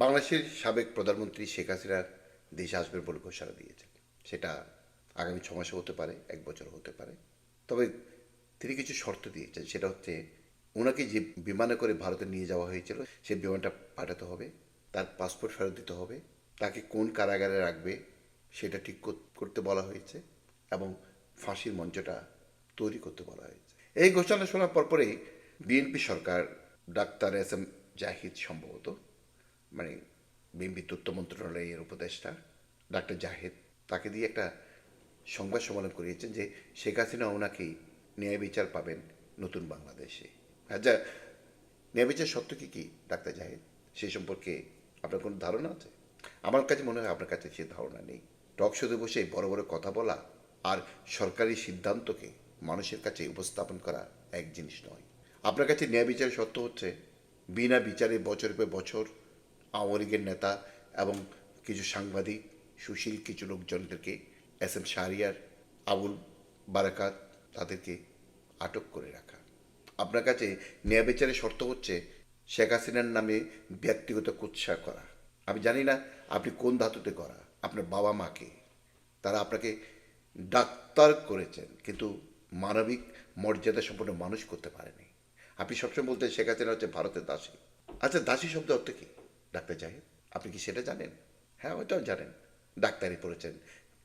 বাংলাদেশের সাবেক প্রধানমন্ত্রী শেখ হাসিনা দেশে আসবেন বলে ঘোষণা দিয়েছেন। সেটা আগামী 6 মাসে হতে পারে, 1 বছর হতে পারে। তবে তিনি কিছু শর্ত দিয়েছেন, সেটা হচ্ছে ওনাকে যে বিমানে করে ভারতে নিয়ে যাওয়া হয়েছিল সেই বিমানটা পাঠাতে হবে, তার পাসপোর্ট ফেরত দিতে হবে, তাকে কোন কারাগারে রাখবে সেটা ঠিক করতে বলা হয়েছে, এবং ফাঁসির মঞ্চটা তৈরি করতে বলা হয়েছে। এই ঘোষণা শোনার পরপরই বিএনপি সরকার, ডাক্তার এস এম জাহিদ সম্ভবত, মানে বিএনপি তথ্য মন্ত্রণালয়ের উপদেষ্টা ডাক্তার জাহেদ, তাকে দিয়ে একটা সংবাদ সম্মেলন করিয়েছেন যে শেখ হাসিনা ওনাকে ন্যায় বিচার পাবেন নতুন বাংলাদেশে। আচ্ছা, ন্যায় বিচার সত্য কি ডাক্তার জাহেদ, সেই সম্পর্কে আপনার কোনো ধারণা আছে? আমার কাছে মনে হয় আপনার কাছে সে ধারণা নেই। টক শোতে বসে বড় বড় কথা বলা আর সরকারি সিদ্ধান্তকে মানুষের কাছে উপস্থাপন করা এক জিনিস নয়। আপনার কাছে ন্যায় বিচারের সত্য হচ্ছে বিনা বিচারে বছরের পর বছর আওয়ামী লীগের নেতা এবং কিছু সাংবাদিক, সুশীল কিছু লোকজনদেরকে, এস এম শাহরিয়ার, আবুল বারাকাত, তাদেরকে আটক করে রাখা। আপনার কাছে ন্যায় বিচারের শর্ত হচ্ছে শেখ হাসিনার নামে ব্যক্তিগত কুৎসা করা। আমি জানি না আপনি কোন ধাতুতে করা, আপনার বাবা মাকে তারা আপনাকে ডাক্তার করেছেন কিন্তু মানবিক মর্যাদা সম্পন্ন মানুষ করতে পারেনি। আপনি সবসময় বলতেন শেখ হাসিনা হচ্ছে ভারতের দাসী। আচ্ছা, দাসী শব্দ অর্থ কি ডাক্তার জাহেদ? আপনি কি সেটা জানেন? হ্যাঁ, ওইটাও জানেন, ডাক্তারি পড়েছেন,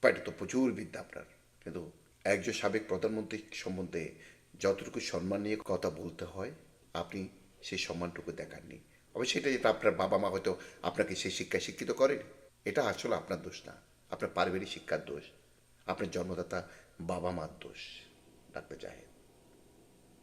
পাইটা তো প্রচুর বিদ্যা আপনার। কিন্তু একজন সাবেক প্রধানমন্ত্রী সম্বন্ধে যতটুকু সম্মান নিয়ে কথা বলতে হয় আপনি সেই সম্মানটুকু দেখাননি। অবশ্যই সেটা যেটা আপনার বাবা মা হয়তো আপনাকে সেই শিক্ষায় শিক্ষিত করেন, এটা আসলে আপনার দোষ না, আপনার পারিবারিক শিক্ষার দোষ, আপনার জন্মদাতা বাবা মার দোষ ডাক্তার জাহেদ।